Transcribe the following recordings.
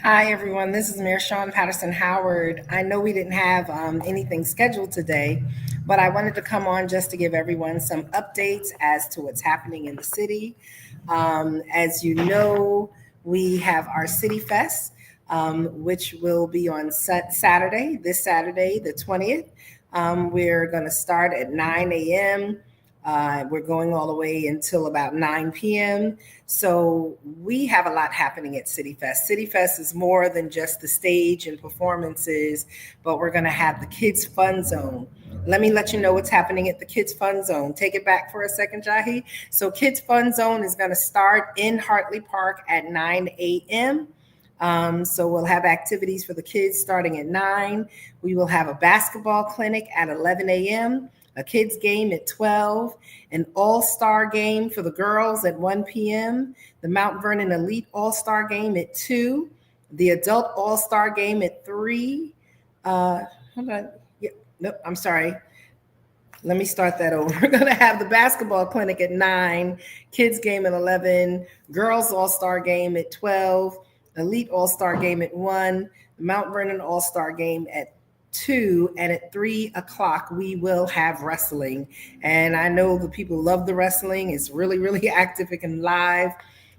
Hi, everyone. This is Mayor Shawyn Patterson Howard. I know we didn't have anything scheduled today, but I wanted to come on just to give everyone some updates as to what's happening in the city. As you know, we have our City Fest, which will be on Saturday, this Saturday, the 20th. We're going to start at 9 a.m. We're going all the way until about 9 p.m. So we have a lot happening at City Fest. City Fest is more than just the stage and performances, but we're going to have the Kids Fun Zone. Let me let you know what's happening at the Kids Fun Zone. Take it back for a second, Jahi. So Kids Fun Zone is going to start in Hartley Park at 9 a.m. So we'll have activities for the kids starting at 9. We will have a basketball clinic at 11 a.m., a kids game at 12, an all-star game for the girls at 1 p.m., the Mount Vernon Elite All-Star game at 2, the adult all-star game at 3. Hold on. Yeah, nope, I'm sorry. Let me start that over. We're going to have the basketball clinic at 9, kids game at 11, girls all-star game at 12, elite all-star game at 1, the Mount Vernon all-star game at 2, and at 3 o'clock we will have wrestling. And I know the people love the wrestling. It's really, really active and live.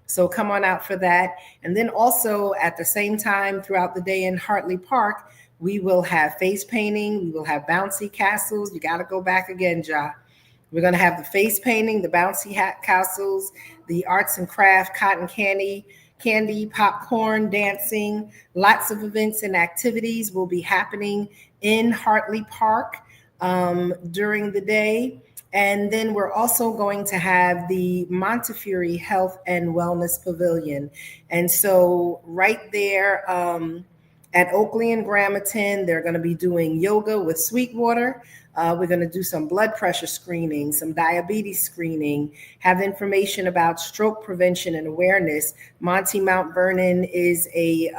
So come on out for that. And then also at the same time throughout the day in Hartley Park, we will have face painting. We will have bouncy castles. You got to go back again, Ja. We're going to have the face painting, the bouncy hat castles, the arts and craft, cotton candy, popcorn, dancing. Lots of events and activities will be happening in Hartley Park during the day. And then we're also going to have the Montefiore Health and Wellness Pavilion. And so, right there at Oakley and Gramerton, they're going to be doing yoga with Sweetwater. We're going to do some blood pressure screening, some diabetes screening, have information about stroke prevention and awareness. Mount Vernon is a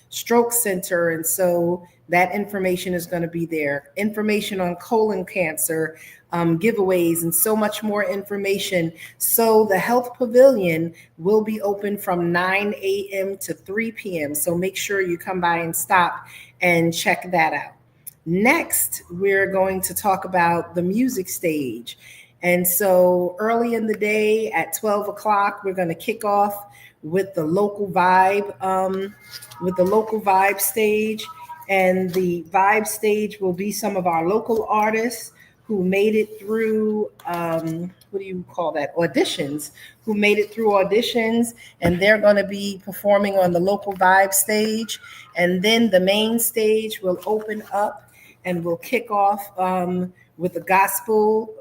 stroke center, and so that information is going to be there. Information on colon cancer, giveaways, and so much more information. So the Health Pavilion will be open from 9 a.m. to 3 p.m. So make sure you come by and stop and check that out. Next, we're going to talk about the music stage. And so early in the day at 12 o'clock, we're going to kick off with the local vibe stage. And the vibe stage will be some of our local artists who made it through what do you call that, auditions, who made it through auditions, and they're going to be performing on the local vibe stage. And then the main stage will open up and we'll kick off with the gospel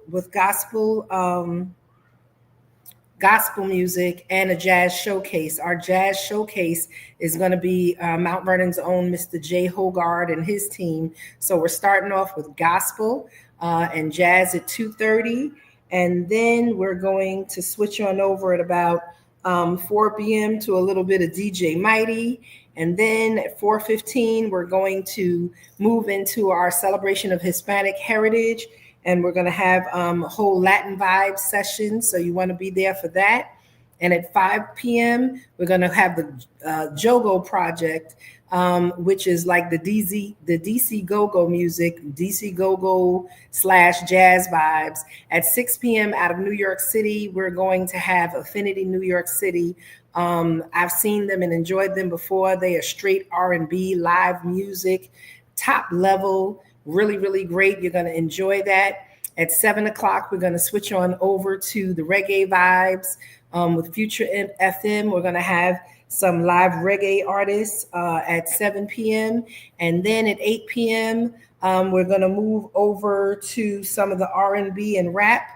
music and a jazz showcase. Our jazz showcase is going to be Mount Vernon's own Mr. Jay Hogard and his team. So we're starting off with gospel and jazz at 2:30, and then we're going to switch on over at about 4 p.m. to a little bit of DJ Mighty. And then at 4:15, we're going to move into our celebration of Hispanic heritage, and we're going to have a whole Latin vibe session. So you want to be there for that. And at 5 p.m., we're going to have the Jogo Project, which is like the DC Go-Go music, DC Go-Go / jazz vibes. At 6 p.m. out of New York City, we're going to have Affinity New York City. I've seen them and enjoyed them before. They are straight R&B, live music, top level, really, really great. You're going to enjoy that. At 7 o'clock, we're going to switch on over to the reggae vibes with Future FM. We're going to have some live reggae artists at 7 p.m. And then at 8 p.m., we're going to move over to some of the R&B and rap.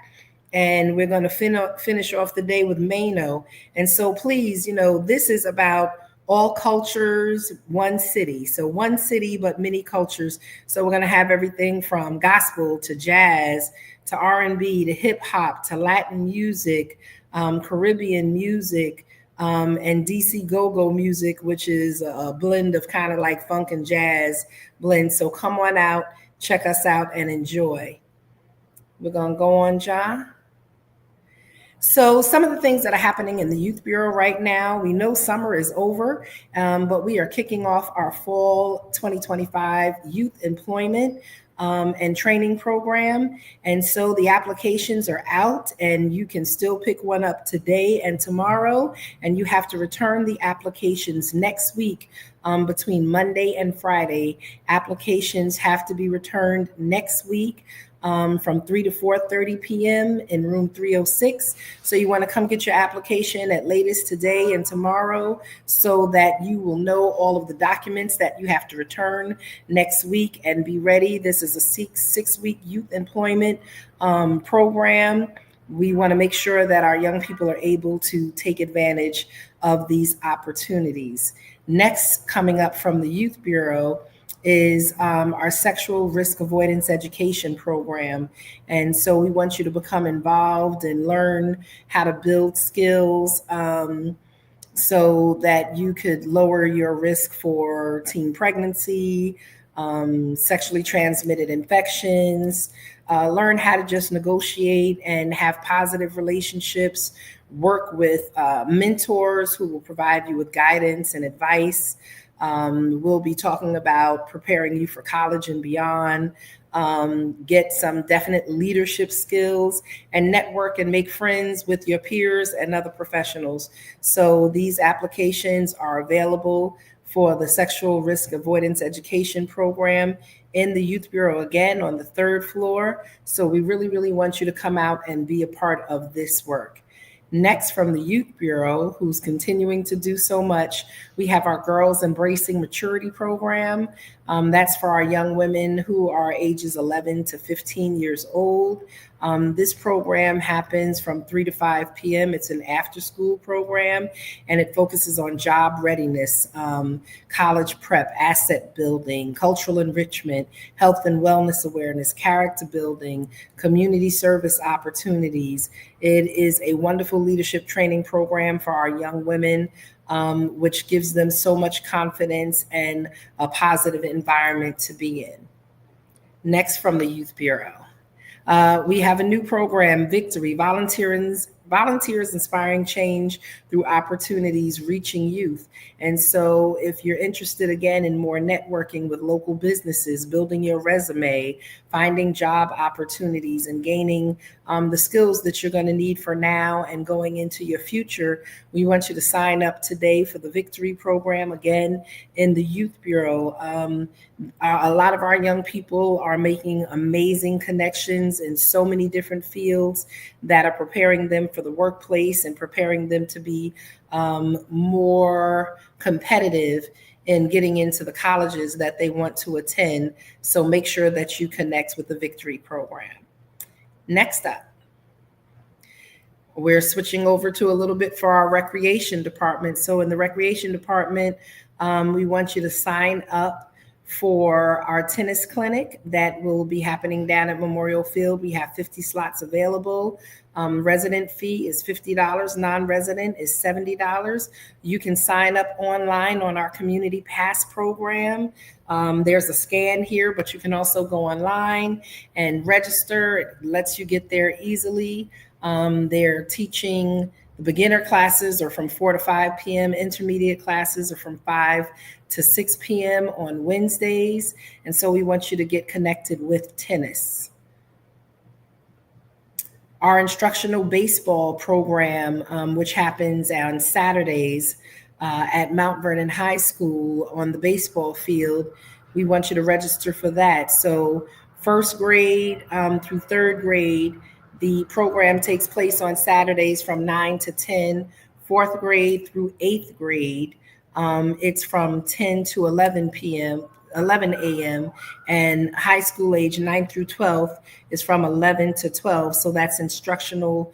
And we're going to finish off the day with Mano. And so please, this is about all cultures, one city. So one city, but many cultures. So we're going to have everything from gospel to jazz to R&B to hip hop to Latin music, Caribbean music, and DC Go-Go music, which is a blend of kind of like funk and jazz blend. So come on out, check us out, and enjoy. We're going to go on, Ja. So some of the things that are happening in the Youth Bureau right now, we know summer is over, but we are kicking off our fall 2025 youth employment and training program. And so the applications are out and you can still pick one up today and tomorrow. And you have to return the applications next week between Monday and Friday. Applications have to be returned next week from 3 to 4:30 p.m. in room 306. So you want to come get your application at latest today and tomorrow so that you will know all of the documents that you have to return next week and be ready. This is a six-week youth employment program. We want to make sure that our young people are able to take advantage of these opportunities. Next, coming up from the Youth Bureau, is our sexual risk avoidance education program. And so we want you to become involved and learn how to build skills so that you could lower your risk for teen pregnancy, sexually transmitted infections, learn how to just negotiate and have positive relationships, work with mentors who will provide you with guidance and advice. We'll be talking about preparing you for college and beyond, get some definite leadership skills, and network and make friends with your peers and other professionals. So these applications are available for the Sexual Risk Avoidance Education Program in the Youth Bureau, again, on the third floor. So we really, really want you to come out and be a part of this work. Next, from the Youth Bureau, who's continuing to do so much, we have our Girls Embracing Maturity program. That's for our young women who are ages 11 to 15 years old. This program happens from 3 to 5 p.m. It's an after-school program, and it focuses on job readiness, college prep, asset building, cultural enrichment, health and wellness awareness, character building, community service opportunities. It is a wonderful leadership training program for our young women, which gives them so much confidence and a positive environment to be in. Next, from the Youth Bureau. We have a new program, Victory, Volunteers Inspiring Change Through Opportunities Reaching Youth. And so if you're interested, again, in more networking with local businesses, building your resume, finding job opportunities, and gaining the skills that you're going to need for now and going into your future, we want you to sign up today for the Victory program, again, in the Youth Bureau. A lot of our young people are making amazing connections in so many different fields that are preparing them for the workplace and preparing them to be more competitive in getting into the colleges that they want to attend. So make sure that you connect with the Victory program. Next up, we're switching over to a little bit for our recreation department. So in the recreation department, we want you to sign up for our tennis clinic that will be happening down at Memorial Field. We have 50 slots available. Resident fee is $50. Non-resident is $70. You can sign up online on our Community Pass program. There's a scan here, but you can also go online and register. It lets you get there easily. They're teaching the beginner classes are from 4 to 5 p.m. Intermediate classes are from 5 to 6 p.m. on Wednesdays. And so we want you to get connected with tennis. Our instructional baseball program, which happens on Saturdays at Mount Vernon High School on the baseball field, we want you to register for that. So first grade through third grade, the program takes place on Saturdays from 9 to 10, fourth grade through eighth grade. It's from 10 to 11 a.m. and high school age 9 through 12 is from 11 to 12. So that's instructional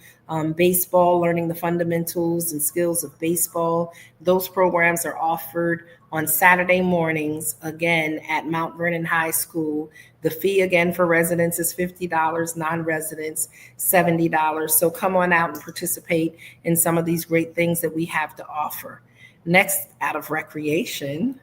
baseball, learning the fundamentals and skills of baseball. Those programs are offered on Saturday mornings, again, at Mount Vernon High School. The fee, again, for residents is $50, non-residents $70. So come on out and participate in some of these great things that we have to offer. Next, out of recreation,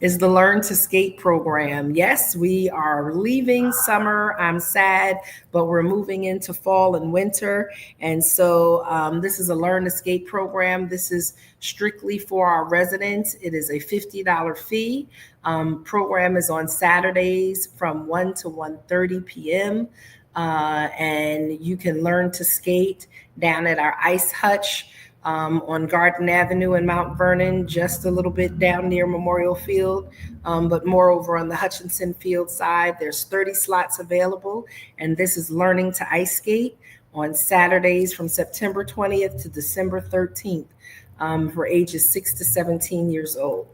is the Learn to Skate program. Yes, we are leaving summer. I'm sad, but we're moving into fall and winter. And so this is a Learn to Skate program. This is strictly for our residents. It is a $50 fee. Program is on Saturdays from 1 to 1:30 p.m. And you can learn to skate down at our ice hutch on Garden Avenue in Mount Vernon, just a little bit down near Memorial Field, but more over on the Hutchinson Field side. There's 30 slots available, and this is learning to ice skate on Saturdays from September 20th to December 13th for ages 6 to 17 years old.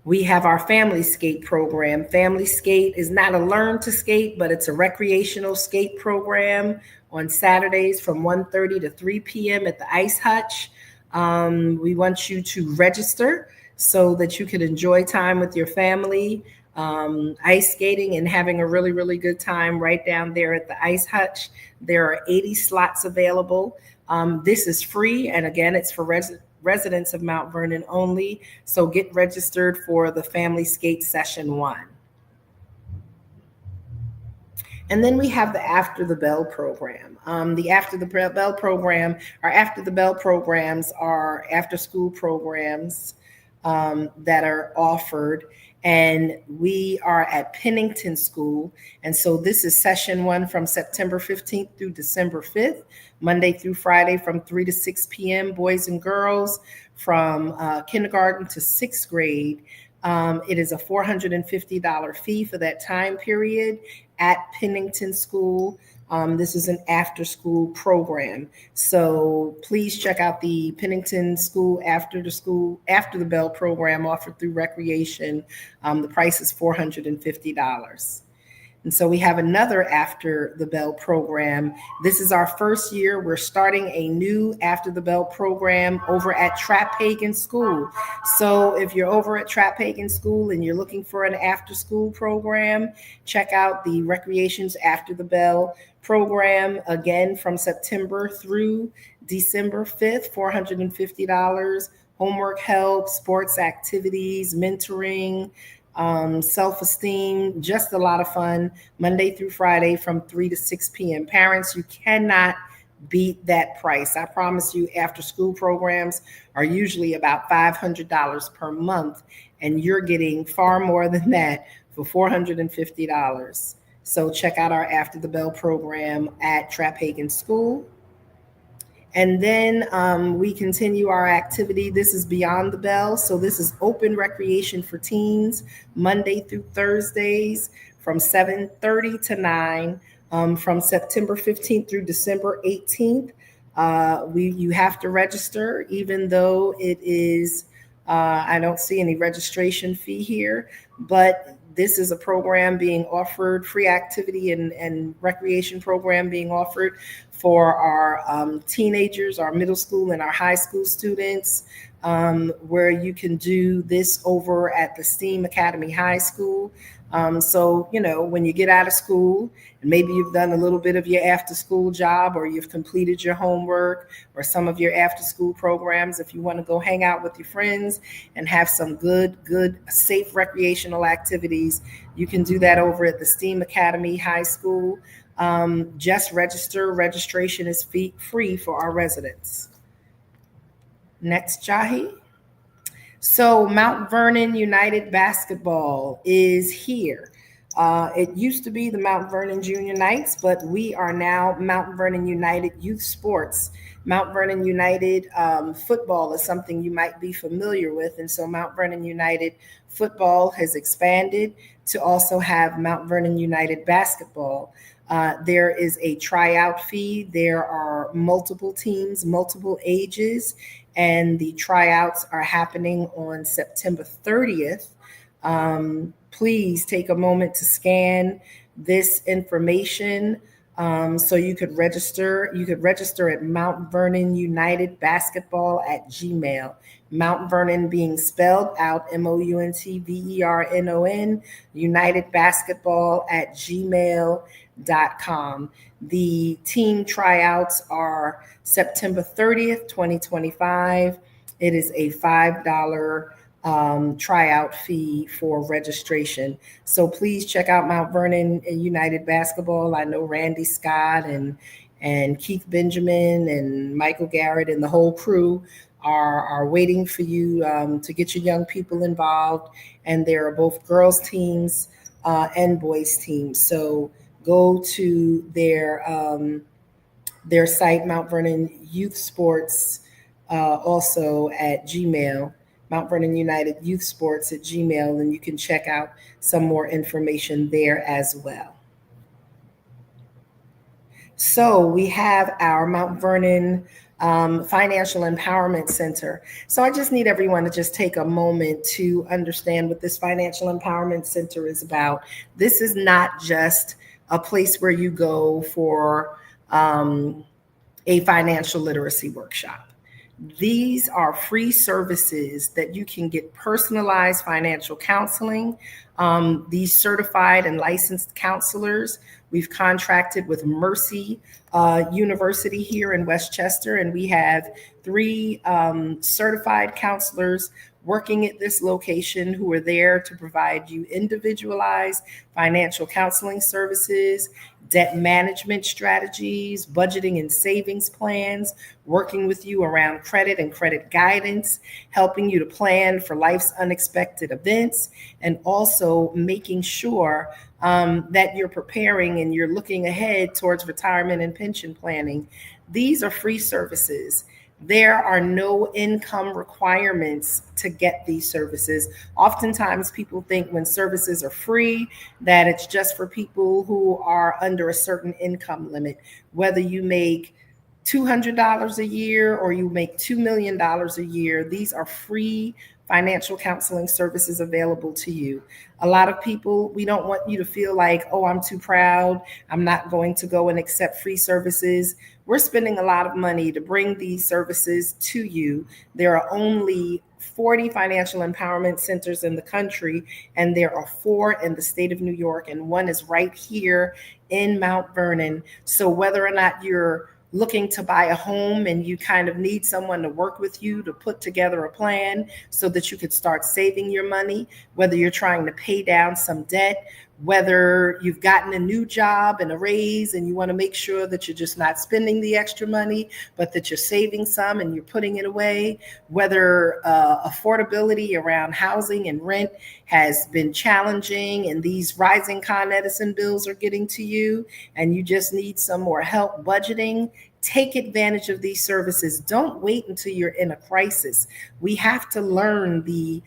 We have our Family Skate program. Family Skate is not a learn to skate, but it's a recreational skate program on Saturdays from 1:30 to 3 p.m. at the Ice Hutch. We want you to register so that you can enjoy time with your family, ice skating and having a really, really good time right down there at the Ice Hutch. There are 80 slots available. This is free, and again, it's for residents of Mount Vernon only. So get registered for the Family Skate Session 1. And then we have the After the Bell program. The After the Bell program, our After the Bell programs are after school programs that are offered. And we are at Pennington School. And so this is session 1 from September 15th through December 5th, Monday through Friday from 3 to 6 p.m., boys and girls from kindergarten to 6th grade. It is a $450 fee for that time period at Pennington School. This is an after-school program. So please check out the Pennington School After the Bell program offered through Recreation. The price is $450. And so we have another After the Bell program. This is our first year. We're starting a new After the Bell program over at Trapphagen School. So if you're over at Trapphagen School and you're looking for an after-school program, check out the Recreation's After the Bell program, again, from September through December 5th, $450. Homework help, sports activities, mentoring, self-esteem, just a lot of fun, Monday through Friday from 3 to 6 p.m. Parents, you cannot beat that price. I promise you, after school programs are usually about $500 per month, and you're getting far more than that for $450. So check out our After the Bell program at Trapphagen School. And then we continue our activity. This is Beyond the Bell. So this is open recreation for teens, Monday through Thursdays from 7:30 to 9, from September 15th through December 18th. You have to register, even though it is, I don't see any registration fee here, but this is a program being offered, free activity and recreation program being offered for our teenagers, our middle school and our high school students, where you can do this over at the STEAM Academy High School. So, when you get out of school and maybe you've done a little bit of your after school job, or you've completed your homework or some of your after school programs, if you want to go hang out with your friends and have some good, safe recreational activities, you can do that over at the STEAM Academy High School. Just register. Registration is free for our residents. Next, Jahi. So Mount Vernon United Basketball is here. It used to be the Mount Vernon Junior Knights, but we are now Mount Vernon United Youth Sports. Mount Vernon United football is something you might be familiar with. And so Mount Vernon United football has expanded to also have Mount Vernon United basketball. There is a tryout fee. There are multiple teams, multiple ages, and the tryouts are happening on September 30th. Please take a moment to scan this information so you could register. You could register at Mount Vernon United Basketball at Gmail. Mount Vernon being spelled out MOUNTVERNON, United Basketball at gmail.com. The team tryouts are September 30th, 2025. It is a $5 tryout fee for registration. So please check out Mount Vernon United Basketball. I know Randy Scott and Keith Benjamin and Michael Garrett and the whole crew are waiting for you to get your young people involved. And there are both girls teams and boys teams. So go to their site, Mount Vernon Youth Sports, also at Gmail, Mount Vernon United Youth Sports at Gmail, and you can check out some more information there as well. So we have our Mount Vernon Financial Empowerment Center. So I just need everyone to just take a moment to understand what this Financial Empowerment Center is about. This is not just a place where you go for a financial literacy workshop. These are free services that you can get personalized financial counseling. These certified and licensed counselors, we've contracted with Mercy University here in Westchester, and we have 3 certified counselors working at this location who are there to provide you individualized financial counseling services, debt management strategies, budgeting and savings plans, working with you around credit and credit guidance, helping you to plan for life's unexpected events, and also making sure that you're preparing and you're looking ahead towards retirement and pension planning. These are free services. There are no income requirements to get these services. Oftentimes, people think when services are free that it's just for people who are under a certain income limit. Whether you make $200 a year or you make $2 million a year, these are free financial counseling services available to you. A lot of people, we don't want you to feel like, oh, I'm too proud, I'm not going to go and accept free services. We're spending a lot of money to bring these services to you. There are only 40 financial empowerment centers in the country, and there are 4 in the state of New York, and 1 is right here in Mount Vernon. So whether or not you're looking to buy a home and you kind of need someone to work with you to put together a plan so that you could start saving your money, whether you're trying to pay down some debt, whether you've gotten a new job and a raise and you want to make sure that you're just not spending the extra money, but that you're saving some and you're putting it away, whether affordability around housing and rent has been challenging and these rising Con Edison bills are getting to you and you just need some more help budgeting. Take advantage of these services. Don't wait until you're in a crisis. We have to learn the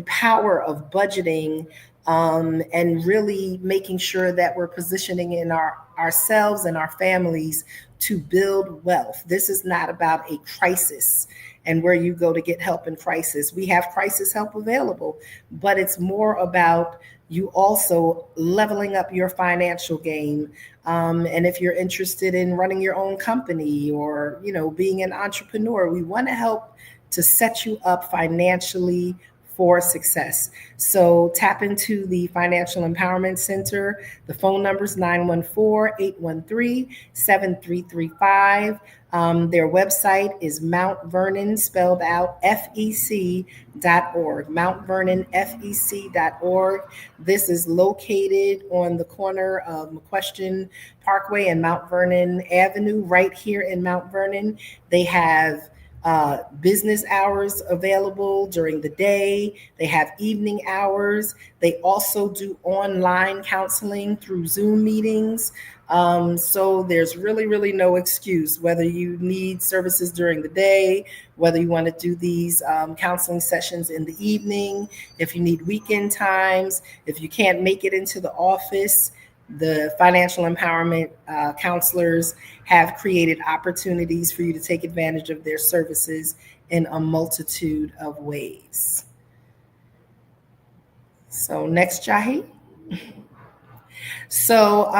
power of budgeting and really making sure that we're positioning in ourselves and our families to build wealth. This is not about a crisis and where you go to get help in crisis. We have crisis help available, but it's more about you also leveling up your financial game. And if you're interested in running your own company or, being an entrepreneur, we want to help to set you up financially for success. So tap into the Financial Empowerment Center. The phone number is 914-813-7335. Their website is Mount Vernon, spelled out FEC.org, MountVernonFEC.org. This is located on the corner of McQuestion Parkway and Mount Vernon Avenue, right here in Mount Vernon. They have business hours available during the day. They have evening hours. They also do online counseling through Zoom meetings. So there's really no excuse, whether you need services during the day, whether you want to do these counseling sessions in the evening, if you need weekend times, if you can't make it into the office. The financial empowerment counselors have created opportunities for you to take advantage of their services in a multitude of ways. So next, Jahi. So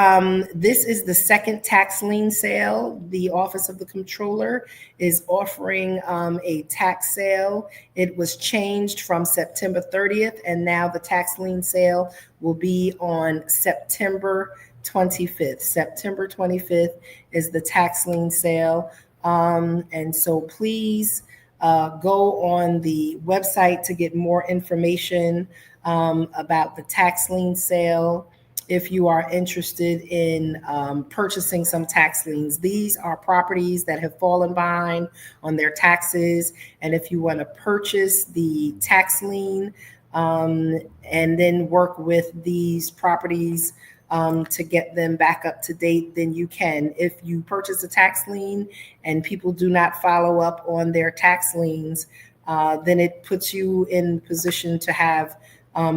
this is the second tax lien sale. The Office of the Comptroller is offering a tax sale. It was changed from September 30th, and now the tax lien sale will be on September 25th. September 25th is the tax lien sale. And so please Go on the website to get more information about the tax lien sale. If you are interested in purchasing some tax liens, these are properties that have fallen behind on their taxes. And if you want to purchase the tax lien and then work with these properties to get them back up to date, then you can. If you purchase a tax lien and people do not follow up on their tax liens, then it puts you in position to have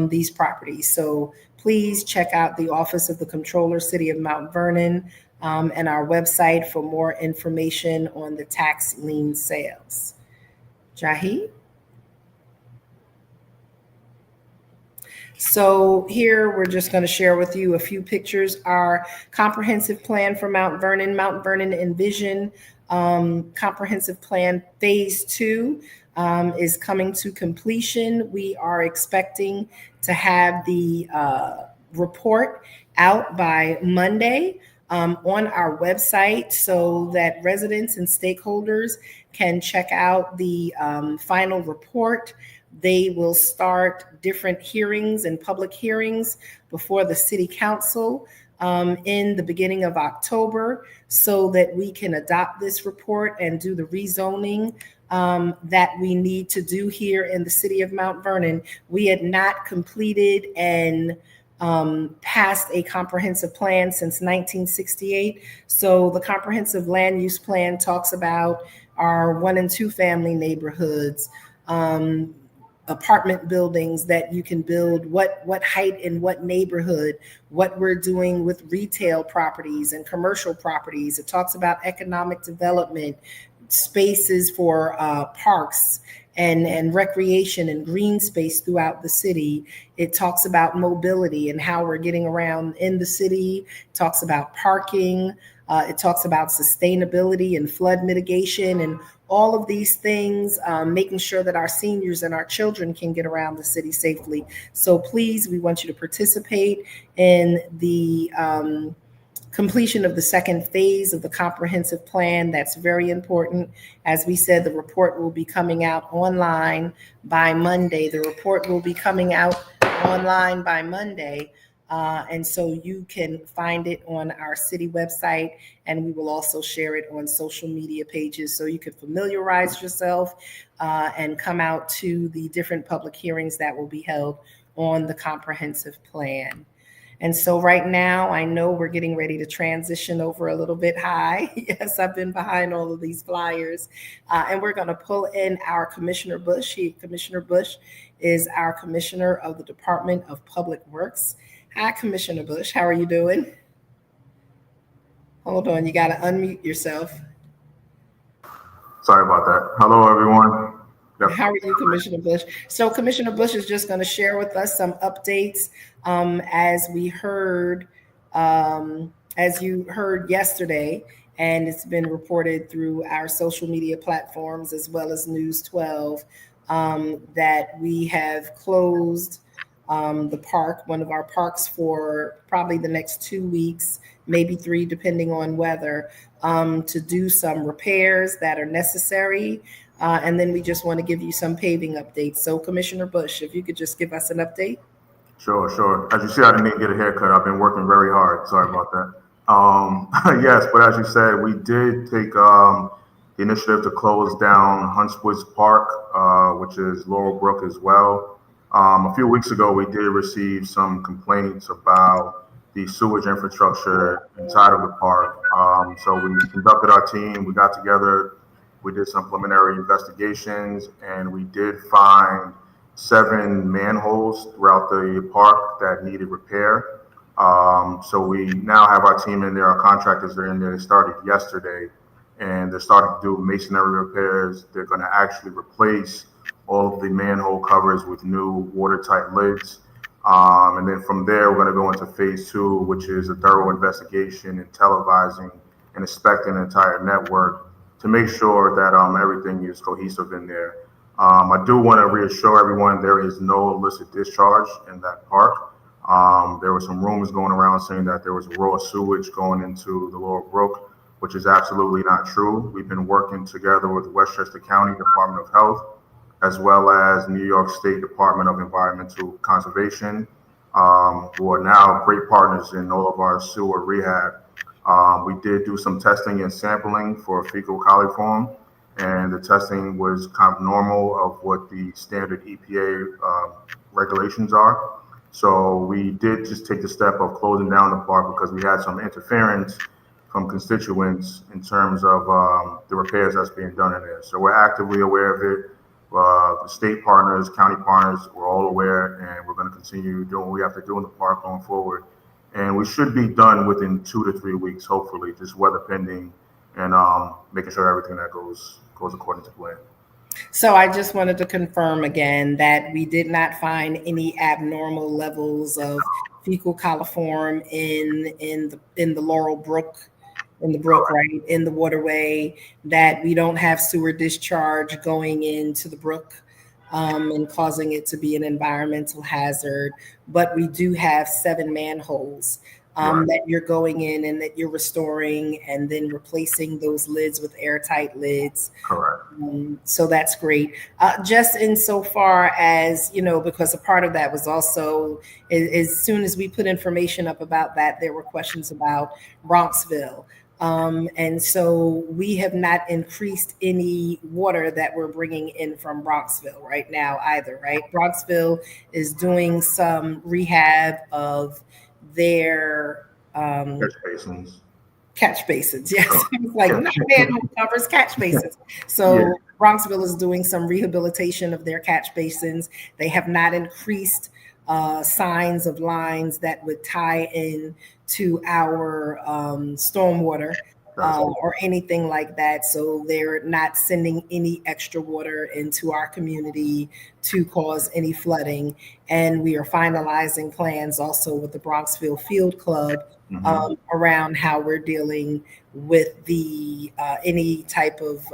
these properties. So please check out the Office of the Comptroller, City of Mount Vernon, and our website for more information on the tax lien sales. Jahi? So here we're just going to share with you a few pictures. Our comprehensive plan for Mount Vernon Envision comprehensive plan phase 2 is coming to completion. We are expecting to have the report out by Monday on our website so that residents and stakeholders can check out the final report. They will start different hearings and public hearings before the city council in the beginning of October so that we can adopt this report and do the rezoning that we need to do here in the city of Mount Vernon. We had not completed and passed a comprehensive plan since 1968. So the comprehensive land use plan talks about our 1 and 2 family neighborhoods, apartment buildings that you can build, what height in what neighborhood, what we're doing with retail properties and commercial properties. It talks about economic development, spaces for parks and recreation and green space throughout the city. It talks about mobility and how we're getting around in the city. It talks about parking. It talks about sustainability and flood mitigation and all of these things, making sure that our seniors and our children can get around the city safely. So please, we want you to participate in the completion of the second phase of the comprehensive plan. That's very important. As we said, the report will be coming out online by Monday. And so you can find it on our city website, and we will also share it on social media pages so you can familiarize yourself and come out to the different public hearings that will be held on the comprehensive plan. And so right now, I know we're getting ready to transition over a little bit high. Yes, I've been behind all of these flyers. And we're going to pull in our Commissioner Bush. Commissioner Bush is our Commissioner of the Department of Public Works. Hi, Commissioner Bush. How are you doing? Hold on, you got to unmute yourself. Sorry about that. Hello, everyone. Yep. How are you, Commissioner Bush? So Commissioner Bush is just going to share with us some updates as you heard yesterday, and it's been reported through our social media platforms as well as News 12 that we have closed the park, one of our parks, for probably the next 2 weeks, maybe 3, depending on weather, to do some repairs that are necessary. And then we just want to give you some paving updates. So Commissioner Bush, if you could just give us an update. Sure. As you see, I didn't even get a haircut. I've been working very hard. Sorry about that. Yes, but as you said, we did take the initiative to close down Huntswoods Park, which is Laurel Brook as well. A few weeks ago, we did receive some complaints about the sewage infrastructure inside of the park. So we conducted our team. We got together. We did some preliminary investigations, and we did find 7 manholes throughout the park that needed repair. So we now have our team in there. Our contractors are in there. They started yesterday, and they're starting to do masonry repairs. They're going to actually replace all of the manhole covers with new watertight lids. And then from there, we're going to go into phase 2, which is a thorough investigation and televising and inspecting the entire network to make sure that everything is cohesive in there. I do want to reassure everyone there is no illicit discharge in that park. There were some rumors going around saying that there was raw sewage going into the Laurel Brook. which is absolutely not true. We've been working together with Westchester County Department of Health, as well as New York State Department of Environmental Conservation, who are now great partners in all of our sewer rehab. We did do some testing and sampling for fecal coliform, and the testing was kind of normal of what the standard EPA regulations are. So we did just take the step of closing down the park because we had some interference from constituents in terms of the repairs that's being done in there. So we're actively aware of it. The state partners, county partners, we're all aware, and we're going to continue doing what we have to do in the park going forward. And we should be done within 2 to 3 weeks, hopefully, just weather pending, and making sure everything that goes according to plan. So I just wanted to confirm again that we did not find any abnormal levels of fecal coliform in the Laurel Brook, in the brook, right, in the waterway, that we don't have sewer discharge going into the brook and causing it to be an environmental hazard. But we do have 7 manholes that you're going in and that you're restoring and then replacing those lids with airtight lids. Correct. So that's great. Just insofar as, because a part of that was also, as soon as we put information up about that, there were questions about Bronxville. And so we have not increased any water that we're bringing in from Bronxville right now either, right? Bronxville is doing some rehab of their catch basins. Yes. It's like not manhole covers, catch basins. So Bronxville is doing some rehabilitation of their catch basins. They have not increased signs of lines that would tie in to our stormwater or anything like that. So they're not sending any extra water into our community to cause any flooding. And we are finalizing plans also with the Bronxville Field Club around how we're dealing with the any type of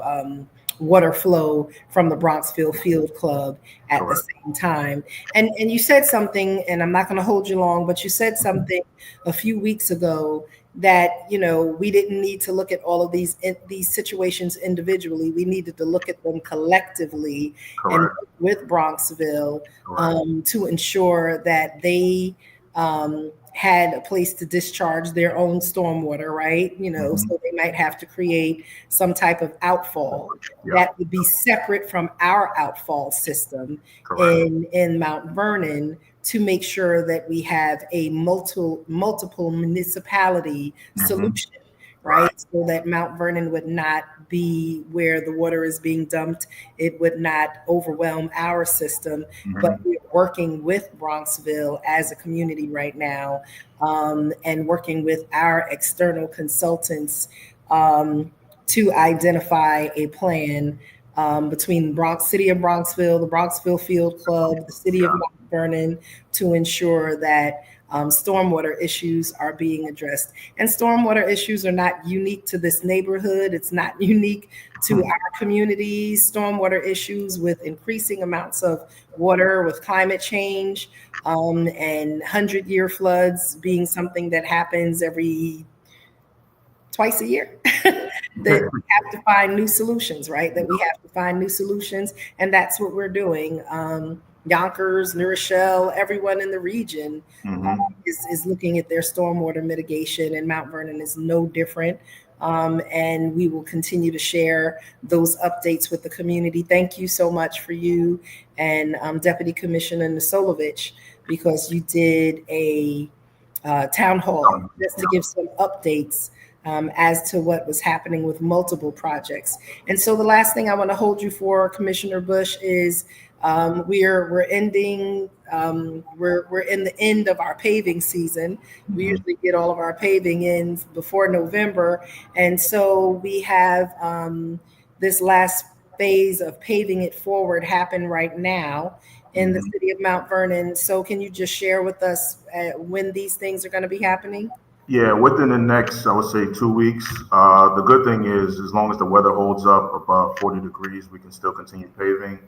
water flow from the Bronxville Field Club at the same time. And you said something, and I'm not going to hold you long, but you said something a few weeks ago that, we didn't need to look at all of these situations individually. We needed to look at them collectively and with Bronxville to ensure that they had a place to discharge their own stormwater, right? So they might have to create some type of outfall that would be separate from our outfall system in Mount Vernon, to make sure that we have a multiple municipality solution, right? So that Mount Vernon would not be where the water is being dumped. It would not overwhelm our system, but we're working with Bronxville as a community right now, and working with our external consultants to identify a plan between the city of Bronxville, the Bronxville Field Club, the city of Mount Vernon, to ensure that stormwater issues are being addressed. And stormwater issues are not unique to this neighborhood. It's not unique to our communities. Stormwater issues with increasing amounts of water, with climate change, and 100-year floods being something that happens twice a year. That we have to find new solutions, right? And that's what we're doing. Yonkers, New Rochelle, everyone in the region is looking at their stormwater mitigation, and Mount Vernon is no different. And we will continue to share those updates with the community. Thank you so much for you and Deputy Commissioner Nasolovich, because you did a town hall just to give some updates as to what was happening with multiple projects. And so the last thing I want to hold you for, Commissioner Bush, is we're in the end of our paving season. We usually get all of our paving in before November, and so we have this last phase of paving it forward happen right now in the city of Mount Vernon. So can you just share with us when these things are going to be happening? Yeah, within the next, I would say, 2 weeks. The good thing is, as long as the weather holds up above 40 degrees, we can still continue paving.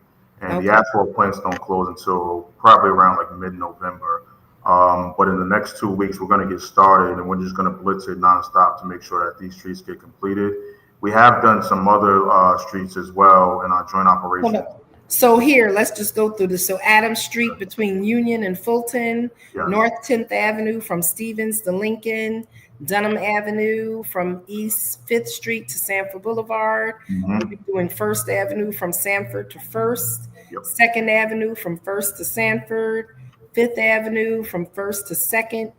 And the asphalt plants don't close until probably around like mid-November. But in the next 2 weeks, we're going to get started, and we're just going to blitz it nonstop to make sure that these streets get completed. We have done some other streets as well in our joint Hold operation. up. So here, let's just go through this. So Adams Street between Union and Fulton, Yes. North 10th Avenue from Stevens to Lincoln, Dunham Avenue from East 5th Street to Sanford Boulevard. We'll be doing First Avenue from Sanford to First, Yep. Second Avenue from First to Sanford, Fifth Avenue from First to Second,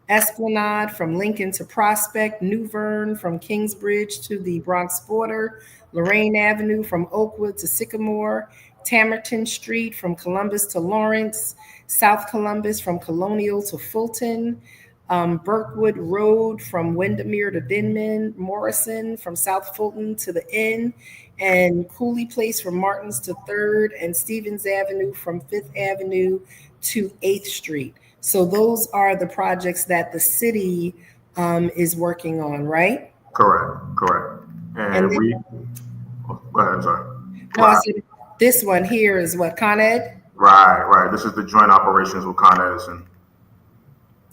Esplanade from Lincoln to Prospect, New Vern from Kingsbridge to the Bronx border, Lorraine Avenue from Oakwood to Sycamore, Tamerton Street from Columbus to Lawrence, South Columbus from Colonial to Fulton, Burkwood Road from Windermere to Denman, Morrison from South Fulton to the Inn, and Cooley Place from Martins to 3rd, and Stevens Avenue from 5th Avenue to 8th Street. So those are the projects that the city is working on, right? Correct. And And we, go ahead, sorry. no, I said this one here is what, Con Ed? Right. This is the joint operations with Con Edison.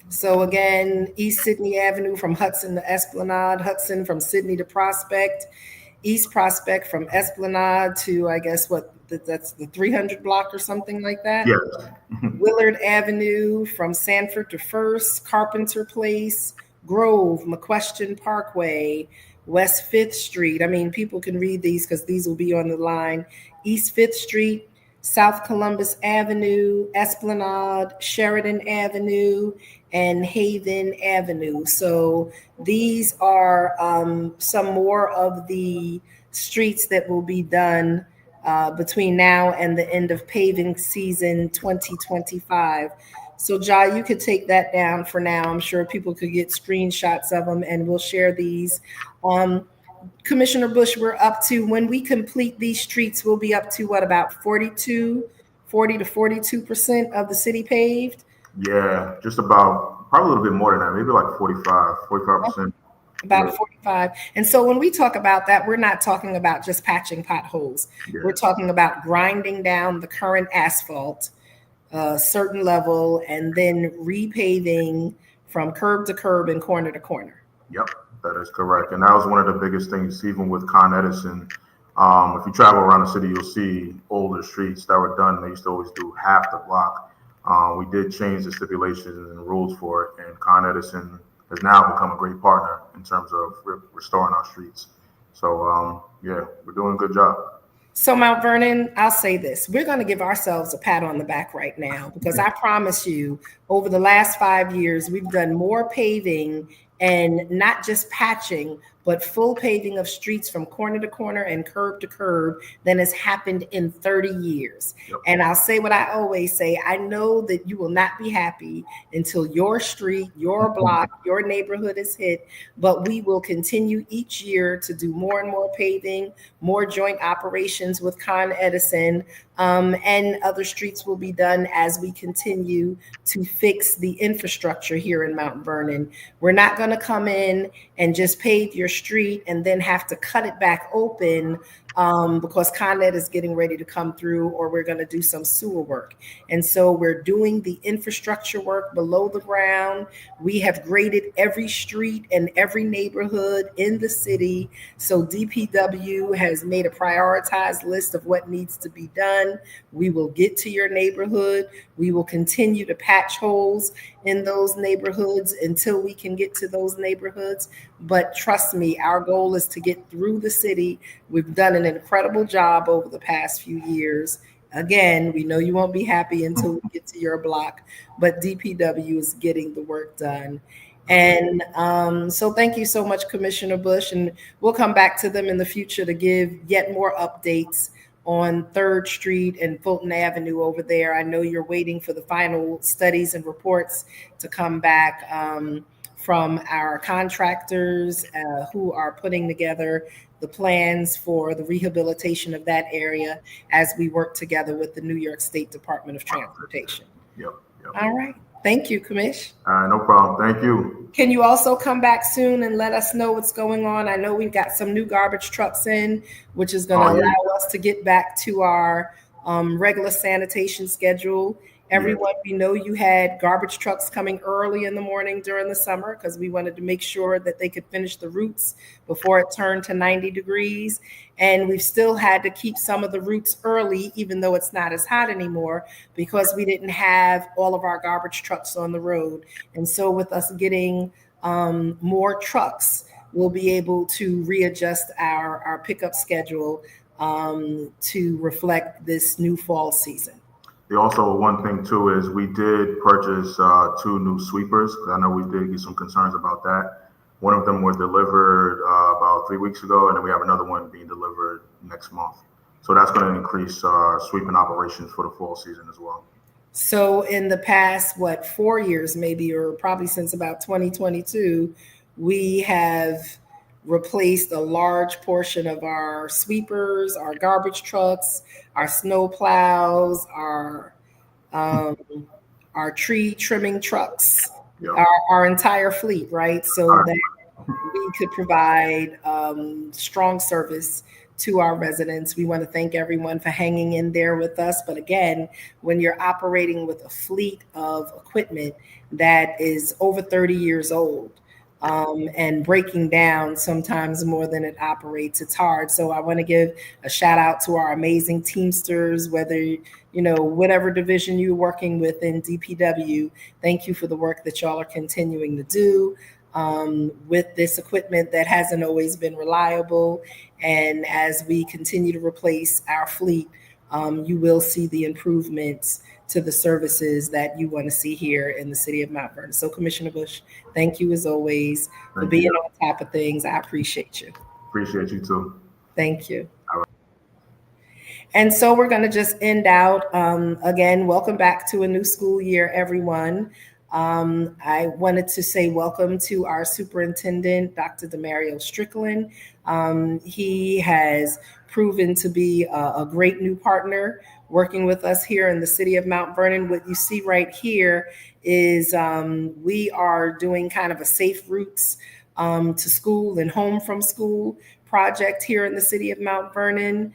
So again, East Sydney Avenue from Hudson to Esplanade, Hudson from Sydney to Prospect, East Prospect from Esplanade to, I guess, that's the 300 block or something like that? Yes. Willard Avenue from Sanford to First, Carpenter Place, Grove, McQuestion Parkway, West 5th Street. I mean, people can read these because these will be on the line. East 5th Street, South Columbus Avenue, Esplanade, Sheridan Avenue, and Haven Avenue. So these are some more of the streets that will be done between now and the end of paving season 2025. So, Ja, you could take that down for now. I'm sure people could get screenshots of them, and we'll share these. Commissioner Bush, we're up to, when we complete these streets, we'll be up to what, about 40 to 42% of the city paved? Yeah, just about, probably a little bit more than that, maybe like 45%. About 45. And so when we talk about that, we're not talking about just patching potholes. Yeah. We're talking about grinding down the current asphalt a certain level and then repaving from curb to curb and corner to corner. Yep, that is correct. And that was one of the biggest things, even with Con Edison. If you travel around the city, you'll see older streets that were done. They used to always do half the block. We did change the stipulations and rules for it, and Con Edison has now become a great partner in terms of restoring our streets. So, yeah, we're doing a good job. So Mount Vernon, I'll say this, we're going to give ourselves a pat on the back right now, because I promise you, over the last 5 years, we've done more paving and not just patching, but full paving of streets from corner to corner and curb to curb than has happened in 30 years. Yep. And I'll say what I always say, I know that you will not be happy until your street, your block, your neighborhood is hit, but we will continue each year to do more and more paving, more joint operations with Con Edison, and other streets will be done as we continue to fix the infrastructure here in Mount Vernon. We're not going to come in and just pave your street and then have to cut it back open because Con Ed is getting ready to come through, or we're going to do some sewer work. And so we're doing the infrastructure work below the ground. We have graded every street and every neighborhood in the city. So DPW has made a prioritized list of what needs to be done. We will get to your neighborhood. We will continue to patch holes in those neighborhoods until we can get to those neighborhoods. But trust me, our goal is to get through the city. We've done an incredible job over the past few years. Again, we know you won't be happy until we get to your block, but DPW is getting the work done. And so thank you so much, Commissioner Bush, and we'll come back to them in the future to give yet more updates on 3rd Street and Fulton Avenue over there. I know you're waiting for the final studies and reports to come back from our contractors who are putting together the plans for the rehabilitation of that area as we work together with the New York State Department of Transportation. Yep. All right. Thank you, Commish. No problem. Thank you. Can you also come back soon and let us know what's going on? I know we've got some new garbage trucks in, which is going to allow us to get back to our regular sanitation schedule. Yeah. Everyone, we know you had garbage trucks coming early in the morning during the summer because we wanted to make sure that they could finish the routes before it turned to 90 degrees. And we've still had to keep some of the routes early, even though it's not as hot anymore, because we didn't have all of our garbage trucks on the road. And so with us getting more trucks, we'll be able to readjust our pickup schedule to reflect this new fall season. Also, one thing too is we did purchase two new sweepers. 'Cause I know we did get some concerns about that. One of them were delivered about 3 weeks ago, and then we have another one being delivered next month. So that's going to increase sweeping operations for the fall season as well. So in the past, 4 years maybe, or probably since about 2022, we have replaced a large portion of our sweepers, our garbage trucks, our snow plows, um, our tree trimming trucks, Yep. our entire fleet, right? All So right. that we could provide strong service to our residents. We want to thank everyone for hanging in there with us. But again, when you're operating with a fleet of equipment that is over 30 years old, and breaking down sometimes more than it operates, it's hard. So I want to give a shout out to our amazing Teamsters, whether whatever division you're working with in DPW. Thank you for the work that y'all are continuing to do with this equipment that hasn't always been reliable. And as we continue to replace our fleet, you will see the improvements to the services that you want to see here in the city of Mount Vernon. So, Commissioner Bush, thank you as always for Thank being you. on top of things. I appreciate you. Appreciate you too. Thank you. All right. And so we're going to just end out. Again, welcome back to a new school year, everyone. I wanted to say welcome to our superintendent, Dr. Demario Strickland. He has proven to be a great new partner working with us here in the city of Mount Vernon. What you see right here is we are doing kind of a safe routes to school and home from school project here in the city of Mount Vernon.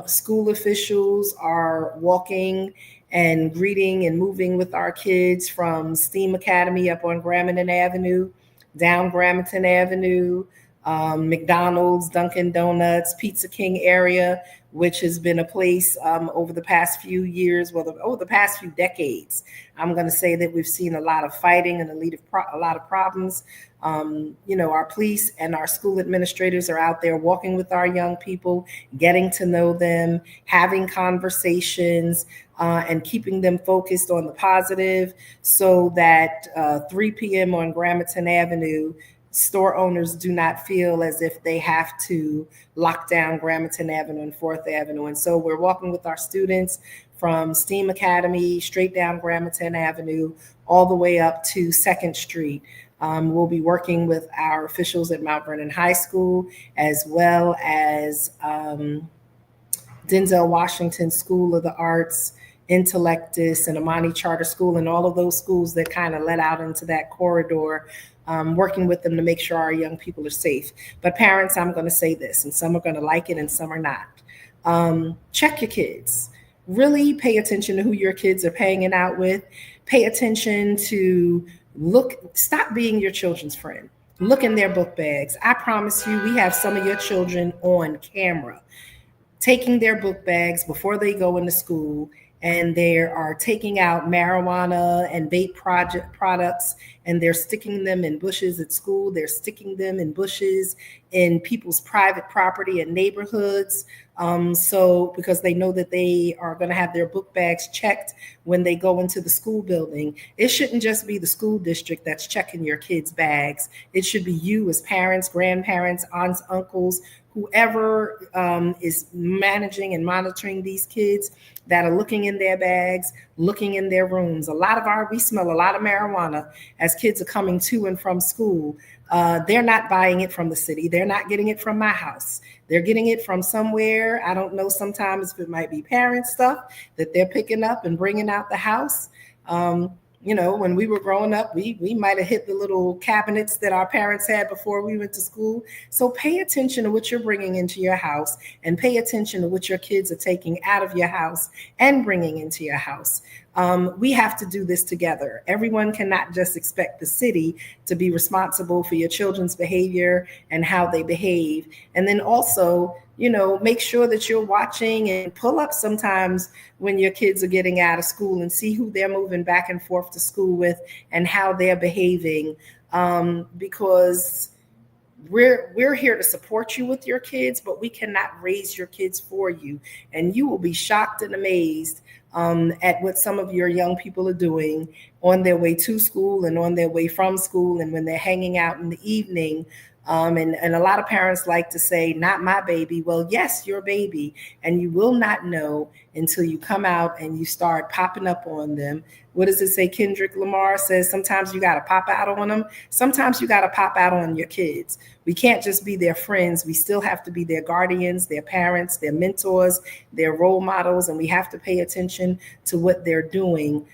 School officials are walking and greeting and moving with our kids from STEAM Academy up on Gramerton Avenue, down Gramerton Avenue, McDonald's, Dunkin' Donuts, Pizza King area, which has been a place over the past few years, over the past few decades. I'm going to say that we've seen a lot of fighting and a lot of problems. Our police and our school administrators are out there walking with our young people, getting to know them, having conversations, and keeping them focused on the positive so that 3 p.m. on Gramerton Avenue, store owners do not feel as if they have to lock down Gramerton Avenue and 4th Avenue. And so we're walking with our students from STEAM Academy straight down Gramerton Avenue all the way up to 2nd Street. We'll be working with our officials at Mount Vernon High School, as well as Denzel Washington School of the Arts, Intellectus, and Amani Charter School, and all of those schools that kind of let out into that corridor, working with them to make sure our young people are safe. But parents, I'm going to say this, and some are going to like it and some are not. Check your kids. Really pay attention to who your kids are hanging out with. Pay attention to stop being your children's friend. Look in their book bags. I promise you, we have some of your children on camera taking their book bags before they go into school, and they are taking out marijuana and vape products, and they're sticking them in bushes at school. They're sticking them in bushes in people's private property and neighborhoods. So because they know that they are going to have their book bags checked when they go into the school building. It shouldn't just be the school district that's checking your kids' bags. It should be you as parents, grandparents, aunts, uncles, whoever is managing and monitoring these kids that are looking in their bags, looking in their rooms. We smell a lot of marijuana as kids are coming to and from school. They're not buying it from the city. They're not getting it from my house. They're getting it from somewhere. I don't know sometimes if it might be parent stuff that they're picking up and bringing out the house. when we were growing up, we might have hit the little cabinets that our parents had before we went to school. So pay attention to what you're bringing into your house, and pay attention to what your kids are taking out of your house and bringing into your house. We have to do this together. Everyone cannot just expect the city to be responsible for your children's behavior and how they behave. And then also, make sure that you're watching and pull up sometimes when your kids are getting out of school and see who they're moving back and forth to school with and how they're behaving. Because we're here to support you with your kids, but we cannot raise your kids for you. And you will be shocked and amazed at what some of your young people are doing on their way to school and on their way from school, and when they're hanging out in the evening. And a lot of parents like to say, not my baby. Well, yes, your baby. And you will not know until you come out and you start popping up on them. What does it say? Kendrick Lamar says sometimes you got to pop out on them. Sometimes you got to pop out on your kids. We can't just be their friends. We still have to be their guardians, their parents, their mentors, their role models, and we have to pay attention to what they're doing.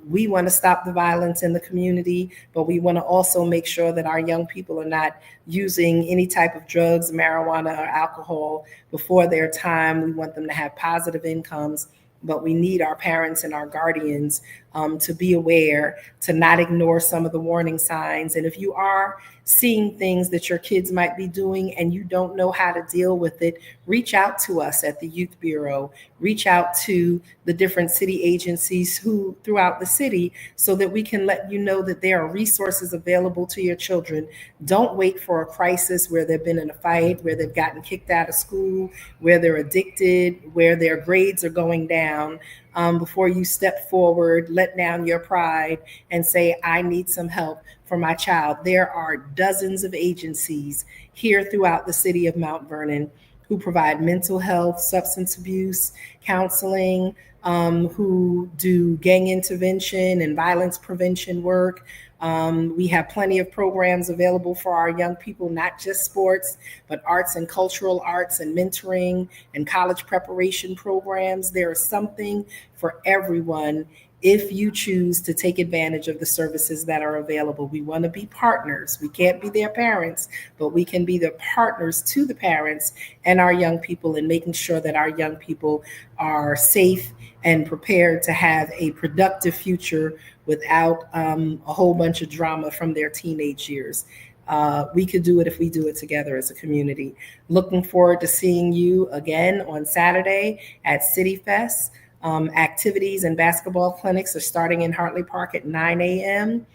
We want to stop the violence in the community, but we want to also make sure that our young people are not using any type of drugs, marijuana, or alcohol before their time. We want them to have positive incomes, but we need our parents and our guardians to be aware, to not ignore some of the warning signs. And if you are seeing things that your kids might be doing and you don't know how to deal with it, reach out to us at the Youth Bureau, reach out to the different city agencies who throughout the city, so that we can let you know that there are resources available to your children. Don't wait for a crisis where they've been in a fight, where they've gotten kicked out of school, where they're addicted, where their grades are going down. Before you step forward, let down your pride and say, I need some help for my child. There are dozens of agencies here throughout the city of Mount Vernon who provide mental health, substance abuse, counseling, who do gang intervention and violence prevention work. We have plenty of programs available for our young people, not just sports, but arts and cultural arts and mentoring and college preparation programs. There is something for everyone if you choose to take advantage of the services that are available. We want to be partners. We can't be their parents, but we can be the partners to the parents and our young people in making sure that our young people are safe and prepared to have a productive future without a whole bunch of drama from their teenage years. We could do it if we do it together as a community. Looking forward to seeing you again on Saturday at City Fest. Activities and basketball clinics are starting in Hartley Park at 9 a.m.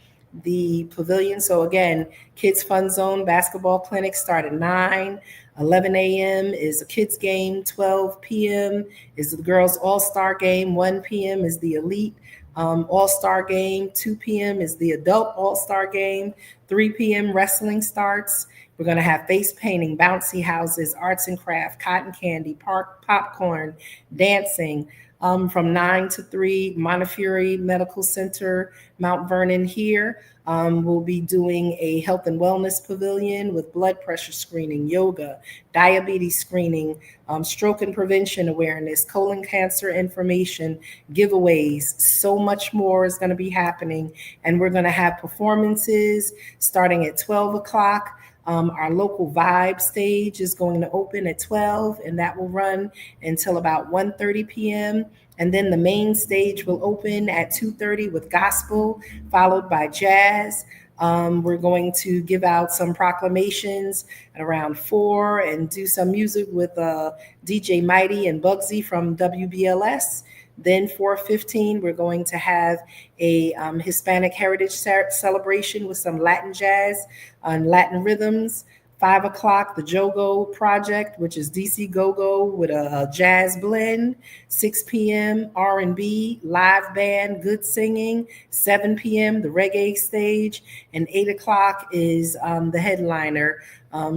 The pavilion, so again, Kids Fun Zone basketball clinics start at 9. 11 a.m. is a kids game. 12 p.m. is the girls all-star game. 1 p.m. is the elite all-star game. 2 p.m. is the adult all-star game. 3 p.m. wrestling starts. We're going to have face painting, bouncy houses, arts and craft, cotton candy, park popcorn, dancing. From 9 to 3, Montefiore Medical Center, Mount Vernon here. We'll be doing a health and wellness pavilion with blood pressure screening, yoga, diabetes screening, stroke and prevention awareness, colon cancer information, giveaways. So much more is going to be happening. And we're going to have performances starting at 12 o'clock. Our local vibe stage is going to open at 12, and that will run until about 1:30 p.m. And then the main stage will open at 2:30 with gospel, followed by jazz. We're going to give out some proclamations at around 4 and do some music with DJ Mighty and Bugsy from WBLS. Then 4:15, we're going to have a Hispanic Heritage celebration with some Latin jazz and Latin rhythms. 5 o'clock, the Jogo Project, which is DC Go-Go with a jazz blend. 6 p.m., R&B, live band, good singing. 7 p.m., the reggae stage. And 8 o'clock is the headliner,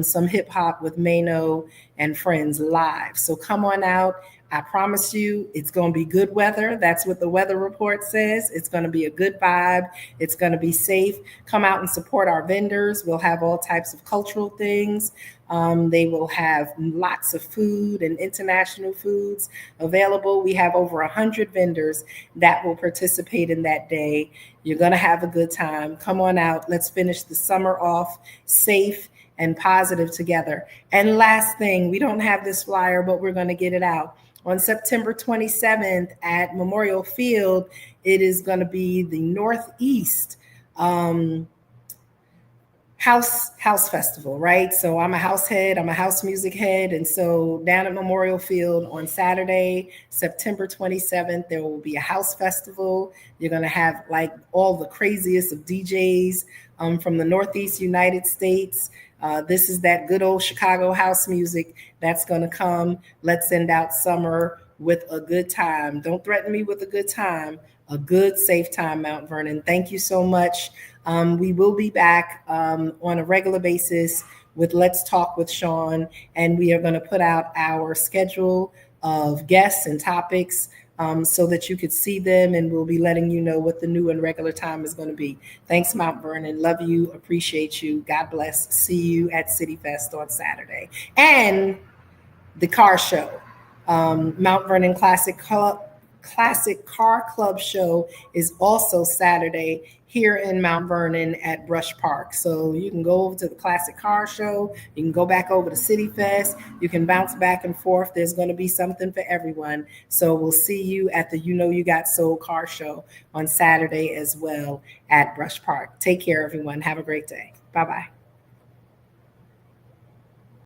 some hip hop with Mano and friends live. So come on out. I promise you, it's going to be good weather. That's what the weather report says. It's going to be a good vibe. It's going to be safe. Come out and support our vendors. We'll have all types of cultural things. They will have lots of food and international foods available. We have over 100 vendors that will participate in that day. You're going to have a good time. Come on out. Let's finish the summer off safe and positive together. And last thing, we don't have this flyer, but we're going to get it out. On September 27th at Memorial Field, it is going to be the Northeast house festival, right? So I'm a house head, I'm a house music head. And so down at Memorial Field on Saturday, September 27th, there will be a house festival. You're going to have like all the craziest of DJs from the Northeast United States. This is that good old Chicago house music that's going to come. Let's end out summer with a good time. Don't threaten me with a good time, a good, safe time, Mount Vernon. Thank you so much. We will be back on a regular basis with Let's Talk with Shawyn, and we are going to put out our schedule of guests and topics so that you could see them, and we'll be letting you know what the new and regular time is going to be. Thanks, Mount Vernon. Love you. Appreciate you. God bless. See you at City Fest on Saturday. And the car show, Mount Vernon Classic Car Club show is also Saturday here in Mount Vernon at Brush Park. So you can go over to the Classic Car Show. You can go back over to City Fest. You can bounce back and forth. There's going to be something for everyone. So we'll see you at the You Know You Got Soul Car Show on Saturday as well at Brush Park. Take care, everyone. Have a great day. Bye-bye.